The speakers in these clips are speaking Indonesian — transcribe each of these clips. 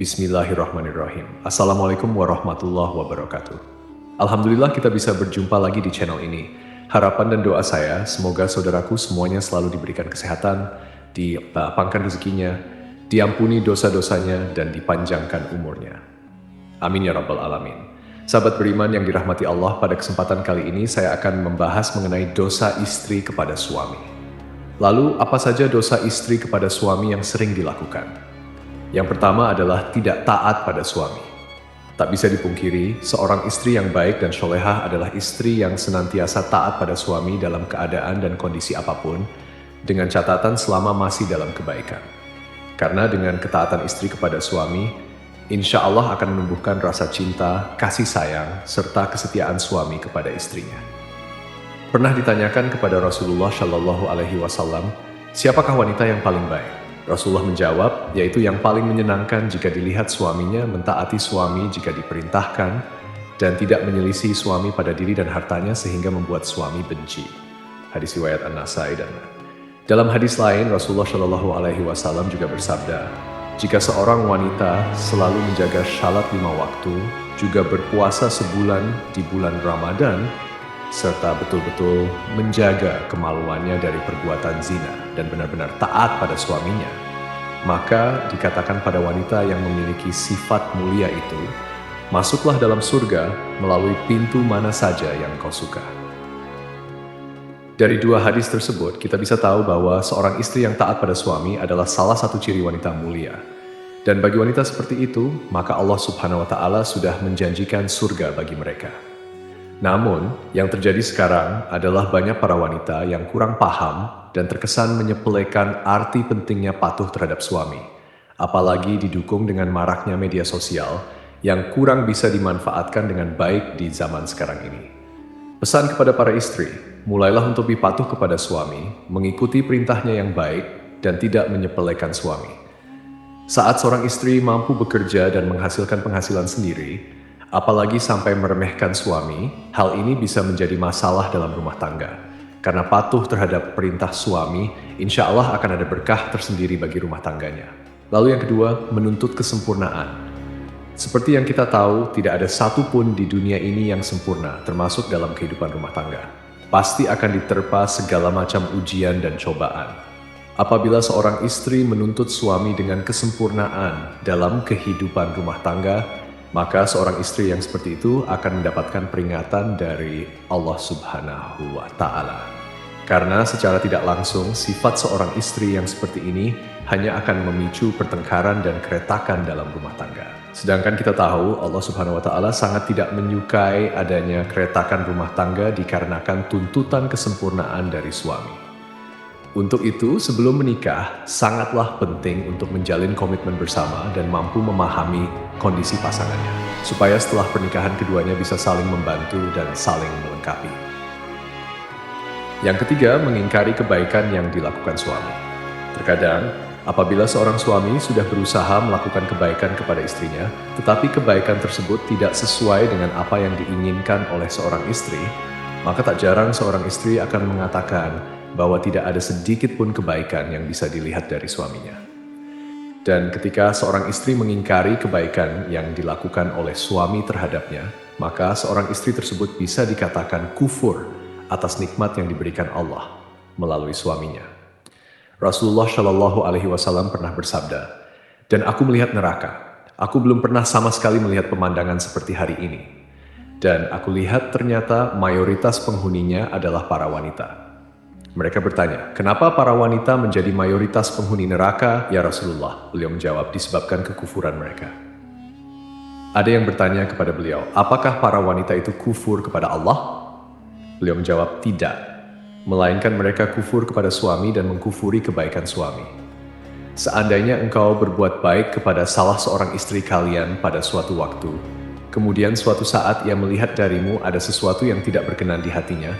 Bismillahirrahmanirrahim. Assalamualaikum warahmatullahi wabarakatuh. Alhamdulillah kita bisa berjumpa lagi di channel ini. Harapan dan doa saya, semoga saudaraku semuanya selalu diberikan kesehatan, dilapangkan rezekinya, diampuni dosa-dosanya, dan dipanjangkan umurnya. Amin ya rabbal alamin. Sahabat beriman yang dirahmati Allah, pada kesempatan kali ini saya akan membahas mengenai dosa istri kepada suami. Lalu, apa saja dosa istri kepada suami yang sering dilakukan? Yang pertama adalah tidak taat pada suami. Tak bisa dipungkiri, seorang istri yang baik dan solehah adalah istri yang senantiasa taat pada suami dalam keadaan dan kondisi apapun, dengan catatan selama masih dalam kebaikan. Karena dengan ketaatan istri kepada suami, insya Allah akan menumbuhkan rasa cinta, kasih sayang, serta kesetiaan suami kepada istrinya. Pernah ditanyakan kepada Rasulullah Shallallahu Alaihi Wasallam, siapakah wanita yang paling baik? Rasulullah menjawab, yaitu yang paling menyenangkan jika dilihat suaminya mentaati suami jika diperintahkan dan tidak menyelisih suami pada diri dan hartanya sehingga membuat suami benci. Hadis riwayat An-Nasai dan dalam hadis lain Rasulullah Shallallahu Alaihi Wasallam juga bersabda, jika seorang wanita selalu menjaga salat 5 waktu, juga berpuasa sebulan di bulan Ramadan, serta betul-betul menjaga kemaluannya dari perbuatan zina dan benar-benar taat pada suaminya, maka dikatakan pada wanita yang memiliki sifat mulia itu, masuklah dalam surga melalui pintu mana saja yang kau suka. Dari dua hadis tersebut, kita bisa tahu bahwa seorang istri yang taat pada suami adalah salah satu ciri wanita mulia. Dan bagi wanita seperti itu, maka Allah Subhanahu wa Ta'ala sudah menjanjikan surga bagi mereka. Namun, yang terjadi sekarang adalah banyak para wanita yang kurang paham dan terkesan menyepelekan arti pentingnya patuh terhadap suami, apalagi didukung dengan maraknya media sosial yang kurang bisa dimanfaatkan dengan baik di zaman sekarang ini. Pesan kepada para istri, mulailah untuk patuh kepada suami, mengikuti perintahnya yang baik, dan tidak menyepelekan suami. Saat seorang istri mampu bekerja dan menghasilkan penghasilan sendiri, apalagi sampai meremehkan suami, hal ini bisa menjadi masalah dalam rumah tangga. Karena patuh terhadap perintah suami, insya Allah akan ada berkah tersendiri bagi rumah tangganya. Lalu yang kedua, menuntut kesempurnaan. Seperti yang kita tahu, tidak ada satupun di dunia ini yang sempurna, termasuk dalam kehidupan rumah tangga. Pasti akan diterpa segala macam ujian dan cobaan. Apabila seorang istri menuntut suami dengan kesempurnaan dalam kehidupan rumah tangga, maka seorang istri yang seperti itu akan mendapatkan peringatan dari Allah Subhanahu wa Ta'ala. Karena secara tidak langsung, sifat seorang istri yang seperti ini hanya akan memicu pertengkaran dan keretakan dalam rumah tangga. Sedangkan kita tahu Allah Subhanahu wa Ta'ala sangat tidak menyukai adanya keretakan rumah tangga dikarenakan tuntutan kesempurnaan dari suami. Untuk itu, sebelum menikah, sangatlah penting untuk menjalin komitmen bersama dan mampu memahami kondisi pasangannya, supaya setelah pernikahan keduanya bisa saling membantu dan saling melengkapi. Yang ketiga, mengingkari kebaikan yang dilakukan suami. Terkadang, apabila seorang suami sudah berusaha melakukan kebaikan kepada istrinya, tetapi kebaikan tersebut tidak sesuai dengan apa yang diinginkan oleh seorang istri, maka tak jarang seorang istri akan mengatakan bahwa tidak ada sedikit pun kebaikan yang bisa dilihat dari suaminya. Dan ketika seorang istri mengingkari kebaikan yang dilakukan oleh suami terhadapnya, maka seorang istri tersebut bisa dikatakan kufur atas nikmat yang diberikan Allah melalui suaminya. Rasulullah Shallallahu Alaihi Wasallam pernah bersabda, dan aku melihat neraka. Aku belum pernah sama sekali melihat pemandangan seperti hari ini. Dan aku lihat ternyata mayoritas penghuninya adalah para wanita. Mereka bertanya, kenapa para wanita menjadi mayoritas penghuni neraka, ya Rasulullah? Beliau menjawab, disebabkan kekufuran mereka. Ada yang bertanya kepada beliau, apakah para wanita itu kufur kepada Allah? Beliau menjawab, tidak. Melainkan mereka kufur kepada suami dan mengkufuri kebaikan suami. Seandainya engkau berbuat baik kepada salah seorang istri kalian pada suatu waktu, kemudian suatu saat ia melihat darimu ada sesuatu yang tidak berkenan di hatinya,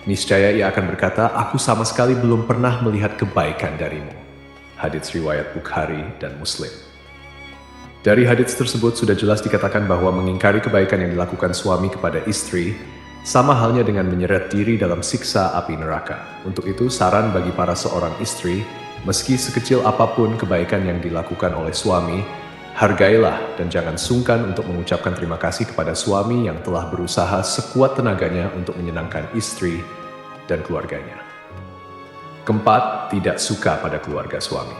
niscaya ia akan berkata, aku sama sekali belum pernah melihat kebaikan darimu. Hadits riwayat Bukhari dan Muslim. Dari hadits tersebut sudah jelas dikatakan bahwa mengingkari kebaikan yang dilakukan suami kepada istri sama halnya dengan menyeret diri dalam siksa api neraka. Untuk itu, saran bagi para seorang istri, meski sekecil apapun kebaikan yang dilakukan oleh suami, Hargailah dan jangan sungkan untuk mengucapkan terima kasih kepada suami yang telah berusaha sekuat tenaganya untuk menyenangkan istri dan keluarganya. Keempat, tidak suka pada keluarga suami.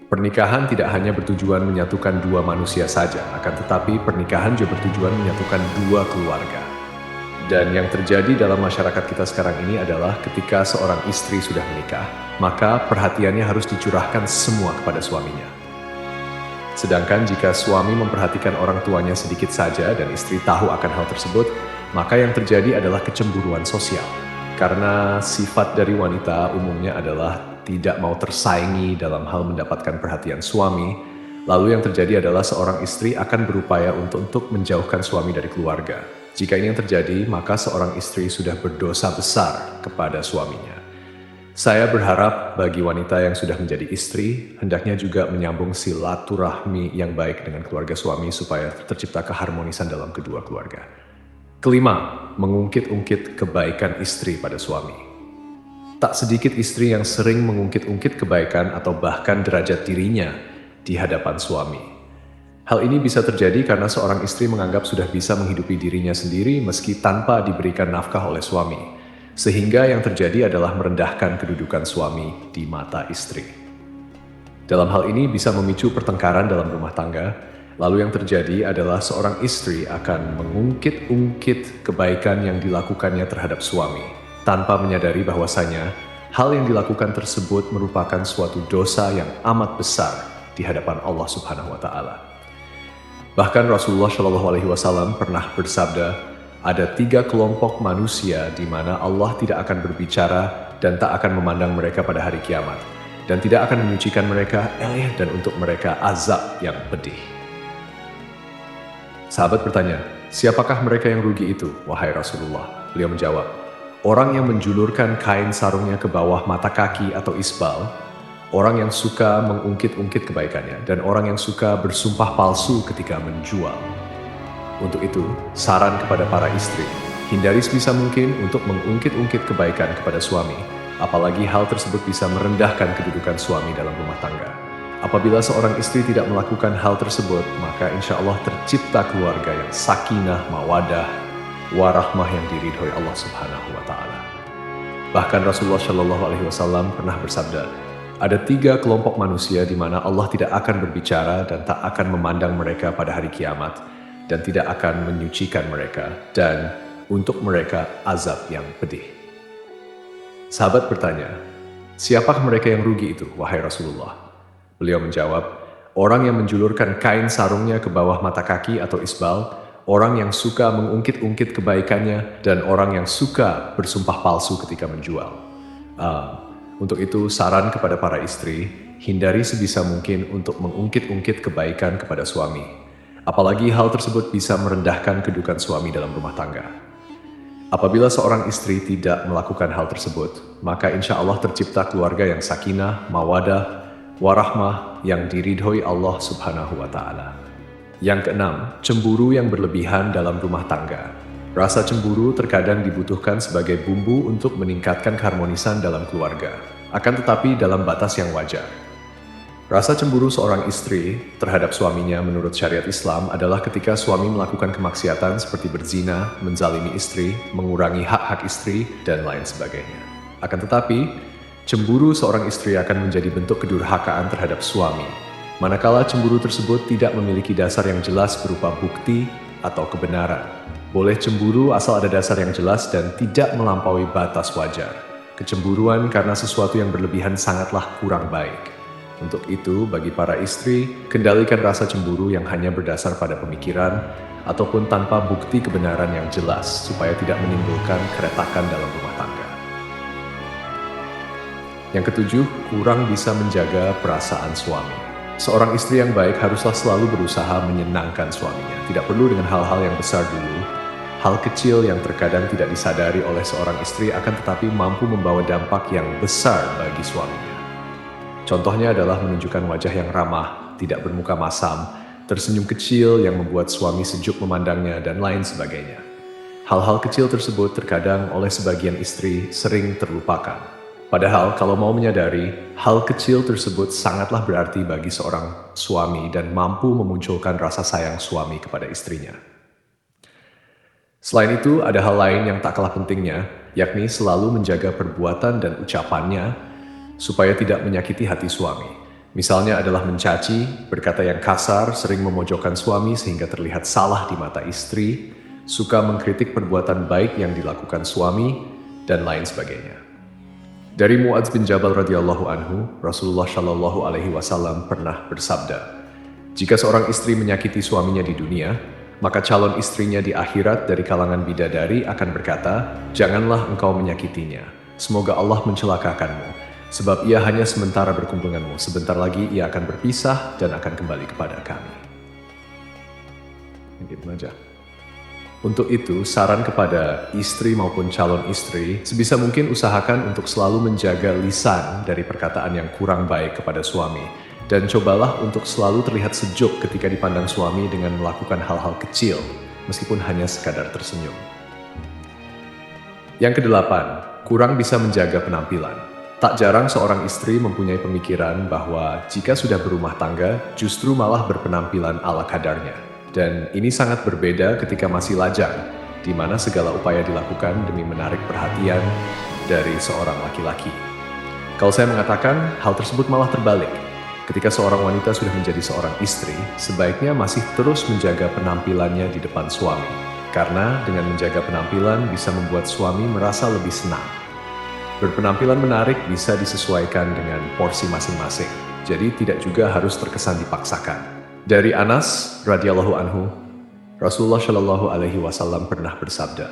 Pernikahan tidak hanya bertujuan menyatukan dua manusia saja, akan tetapi pernikahan juga bertujuan menyatukan dua keluarga. Dan yang terjadi dalam masyarakat kita sekarang ini adalah ketika seorang istri sudah menikah, maka perhatiannya harus dicurahkan semua kepada suaminya. Sedangkan jika suami memperhatikan orang tuanya sedikit saja dan istri tahu akan hal tersebut, maka yang terjadi adalah kecemburuan sosial. Karena sifat dari wanita umumnya adalah tidak mau tersaingi dalam hal mendapatkan perhatian suami, lalu yang terjadi adalah seorang istri akan berupaya untuk menjauhkan suami dari keluarga. Jika ini yang terjadi, maka seorang istri sudah berdosa besar kepada suaminya. Saya berharap bagi wanita yang sudah menjadi istri, hendaknya juga menyambung silaturahmi yang baik dengan keluarga suami supaya tercipta keharmonisan dalam kedua keluarga. Kelima, mengungkit-ungkit kebaikan istri pada suami. Tak sedikit istri yang sering mengungkit-ungkit kebaikan atau bahkan derajat dirinya di hadapan suami. Hal ini bisa terjadi karena seorang istri menganggap sudah bisa menghidupi dirinya sendiri meski tanpa diberikan nafkah oleh suami. Sehingga yang terjadi adalah merendahkan kedudukan suami di mata istri. Dalam hal ini bisa memicu pertengkaran dalam rumah tangga, lalu yang terjadi adalah seorang istri akan mengungkit-ungkit kebaikan yang dilakukannya terhadap suami, tanpa menyadari bahwasanya hal yang dilakukan tersebut merupakan suatu dosa yang amat besar di hadapan Allah Subhanahu wa Ta'ala. Bahkan Rasulullah Shallallahu Alaihi Wasallam pernah bersabda, ada 3 kelompok manusia di mana Allah tidak akan berbicara dan tak akan memandang mereka pada hari kiamat, dan tidak akan menyucikan mereka, dan untuk mereka azab yang pedih. Sahabat bertanya, siapakah mereka yang rugi itu, wahai Rasulullah? Beliau menjawab, orang yang menjulurkan kain sarungnya ke bawah mata kaki atau isbal, orang yang suka mengungkit-ungkit kebaikannya, dan orang yang suka bersumpah palsu ketika menjual. Untuk itu, saran kepada para istri, hindari sebisa mungkin untuk mengungkit-ungkit kebaikan kepada suami, apalagi hal tersebut bisa merendahkan kedudukan suami dalam rumah tangga. Apabila seorang istri tidak melakukan hal tersebut, maka insya Allah tercipta keluarga yang sakinah, mawadah, warahmah yang diridhoi Allah Subhanahu wa Ta'ala. Bahkan Rasulullah Shallallahu Alaihi Wasallam pernah bersabda, ada 3 kelompok manusia di mana Allah tidak akan berbicara dan tak akan memandang mereka pada hari kiamat, dan tidak akan menyucikan mereka, dan untuk mereka azab yang pedih. Sahabat bertanya, siapakah mereka yang rugi itu, wahai Rasulullah? Beliau menjawab, orang yang menjulurkan kain sarungnya ke bawah mata kaki atau isbal, orang yang suka mengungkit-ungkit kebaikannya, dan orang yang suka bersumpah palsu ketika menjual. Untuk itu, saran kepada para istri, hindari sebisa mungkin untuk mengungkit-ungkit kebaikan kepada suami. Apalagi hal tersebut bisa merendahkan kedudukan suami dalam rumah tangga. Apabila seorang istri tidak melakukan hal tersebut, maka insya Allah tercipta keluarga yang sakinah, mawadah, warahmah yang diridhoi Allah Subhanahu wa Ta'ala. Yang keenam, cemburu yang berlebihan dalam rumah tangga. Rasa cemburu terkadang dibutuhkan sebagai bumbu untuk meningkatkan keharmonisan dalam keluarga, akan tetapi dalam batas yang wajar. Rasa cemburu seorang istri terhadap suaminya menurut syariat Islam adalah ketika suami melakukan kemaksiatan seperti berzina, menzalimi istri, mengurangi hak-hak istri, dan lain sebagainya. Akan tetapi, cemburu seorang istri akan menjadi bentuk kedurhakaan terhadap suami, manakala cemburu tersebut tidak memiliki dasar yang jelas berupa bukti atau kebenaran. Boleh cemburu asal ada dasar yang jelas dan tidak melampaui batas wajar. Kecemburuan karena sesuatu yang berlebihan sangatlah kurang baik. Untuk itu, bagi para istri, kendalikan rasa cemburu yang hanya berdasar pada pemikiran ataupun tanpa bukti kebenaran yang jelas supaya tidak menimbulkan keretakan dalam rumah tangga. Yang ketujuh, kurang bisa menjaga perasaan suami. Seorang istri yang baik haruslah selalu berusaha menyenangkan suaminya. Tidak perlu dengan hal-hal yang besar dulu. Hal kecil yang terkadang tidak disadari oleh seorang istri akan tetapi mampu membawa dampak yang besar bagi suaminya. Contohnya adalah menunjukkan wajah yang ramah, tidak bermuka masam, tersenyum kecil yang membuat suami sejuk memandangnya, dan lain sebagainya. Hal-hal kecil tersebut terkadang oleh sebagian istri sering terlupakan. Padahal kalau mau menyadari, hal kecil tersebut sangatlah berarti bagi seorang suami dan mampu memunculkan rasa sayang suami kepada istrinya. Selain itu, ada hal lain yang tak kalah pentingnya, yakni selalu menjaga perbuatan dan ucapannya supaya tidak menyakiti hati suami. Misalnya adalah mencaci, berkata yang kasar, sering memojokkan suami sehingga terlihat salah di mata istri, suka mengkritik perbuatan baik yang dilakukan suami, dan lain sebagainya. Dari Mu'adz bin Jabal radhiyallahu anhu, Rasulullah shallallahu alaihi wasallam pernah bersabda, "Jika seorang istri menyakiti suaminya di dunia, maka calon istrinya di akhirat dari kalangan bidadari akan berkata, 'Janganlah engkau menyakitinya. Semoga Allah mencelakakanmu, sebab ia hanya sementara berkumpul denganmu. Sebentar lagi ia akan berpisah dan akan kembali kepada kami.'" Gitu aja. Untuk itu, saran kepada istri maupun calon istri, sebisa mungkin usahakan untuk selalu menjaga lisan dari perkataan yang kurang baik kepada suami. Dan cobalah untuk selalu terlihat sejuk ketika dipandang suami dengan melakukan hal-hal kecil, meskipun hanya sekadar tersenyum. Yang kedelapan, kurang bisa menjaga penampilan. Tak jarang seorang istri mempunyai pemikiran bahwa jika sudah berumah tangga, justru malah berpenampilan ala kadarnya. Dan ini sangat berbeda ketika masih lajang, di mana segala upaya dilakukan demi menarik perhatian dari seorang laki-laki. Kalau saya mengatakan, hal tersebut malah terbalik. Ketika seorang wanita sudah menjadi seorang istri, sebaiknya masih terus menjaga penampilannya di depan suami. Karena dengan menjaga penampilan bisa membuat suami merasa lebih senang. Berpenampilan menarik bisa disesuaikan dengan porsi masing-masing, jadi tidak juga harus terkesan dipaksakan. Dari Anas radhiyallahu anhu, Rasulullah shallallahu alaihi wasallam pernah bersabda,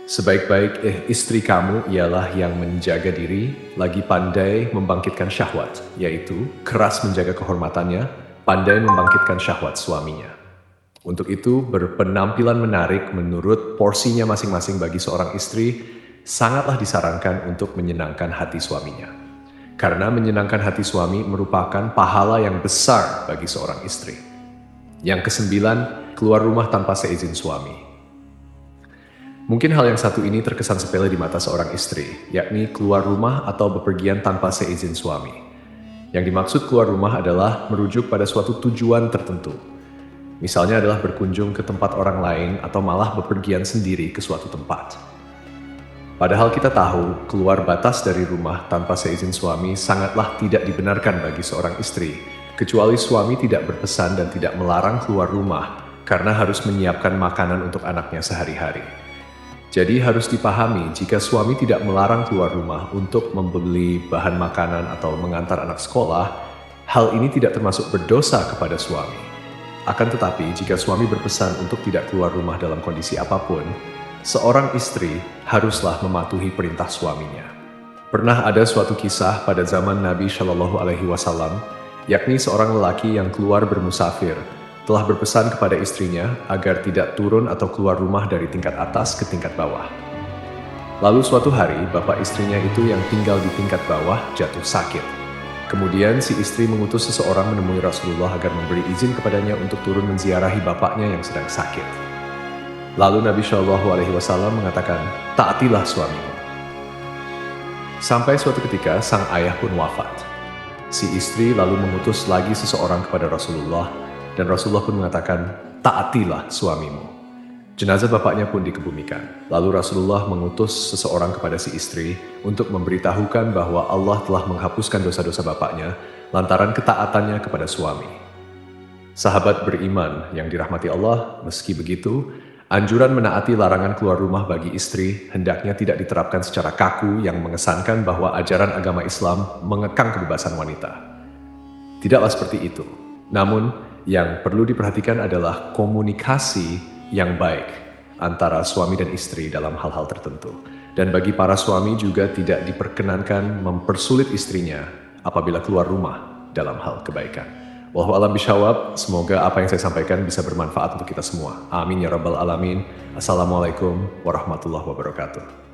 "Sebaik-baik istri kamu ialah yang menjaga diri, lagi pandai membangkitkan syahwat, yaitu keras menjaga kehormatannya, pandai membangkitkan syahwat suaminya." Untuk itu, berpenampilan menarik menurut porsinya masing-masing bagi seorang istri sangatlah disarankan untuk menyenangkan hati suaminya. Karena menyenangkan hati suami merupakan pahala yang besar bagi seorang istri. Yang kesembilan, keluar rumah tanpa seizin suami. Mungkin hal yang satu ini terkesan sepele di mata seorang istri, yakni keluar rumah atau bepergian tanpa seizin suami. Yang dimaksud keluar rumah adalah merujuk pada suatu tujuan tertentu. Misalnya adalah berkunjung ke tempat orang lain atau malah bepergian sendiri ke suatu tempat. Padahal kita tahu, keluar batas dari rumah tanpa seizin suami sangatlah tidak dibenarkan bagi seorang istri, kecuali suami tidak berpesan dan tidak melarang keluar rumah karena harus menyiapkan makanan untuk anaknya sehari-hari. Jadi harus dipahami jika suami tidak melarang keluar rumah untuk membeli bahan makanan atau mengantar anak sekolah, hal ini tidak termasuk berdosa kepada suami. Akan tetapi jika suami berpesan untuk tidak keluar rumah dalam kondisi apapun, seorang istri haruslah mematuhi perintah suaminya. Pernah ada suatu kisah pada zaman Nabi Shallallahu Alaihi Wasallam, yakni seorang lelaki yang keluar bermusafir, telah berpesan kepada istrinya agar tidak turun atau keluar rumah dari tingkat atas ke tingkat bawah. Lalu suatu hari, bapak istrinya itu yang tinggal di tingkat bawah jatuh sakit. Kemudian si istri mengutus seseorang menemui Rasulullah agar memberi izin kepadanya untuk turun menziarahi bapaknya yang sedang sakit. Lalu Nabi Shallallahu Alaihi Wasallam mengatakan, "Taatilah suamimu." Sampai suatu ketika sang ayah pun wafat. Si istri lalu mengutus lagi seseorang kepada Rasulullah, dan Rasulullah pun mengatakan, "Taatilah suamimu." Jenazah bapaknya pun dikebumikan. Lalu Rasulullah mengutus seseorang kepada si istri untuk memberitahukan bahwa Allah telah menghapuskan dosa-dosa bapaknya lantaran ketaatannya kepada suami. Sahabat beriman yang dirahmati Allah, meski begitu, anjuran menaati larangan keluar rumah bagi istri hendaknya tidak diterapkan secara kaku yang mengesankan bahwa ajaran agama Islam mengekang kebebasan wanita. Tidaklah seperti itu. Namun, yang perlu diperhatikan adalah komunikasi yang baik antara suami dan istri dalam hal-hal tertentu. Dan bagi para suami juga tidak diperkenankan mempersulit istrinya apabila keluar rumah dalam hal kebaikan. Wallahu a'lam bishawab, semoga apa yang saya sampaikan bisa bermanfaat untuk kita semua. Amin ya rabbal alamin. Assalamualaikum warahmatullahi wabarakatuh.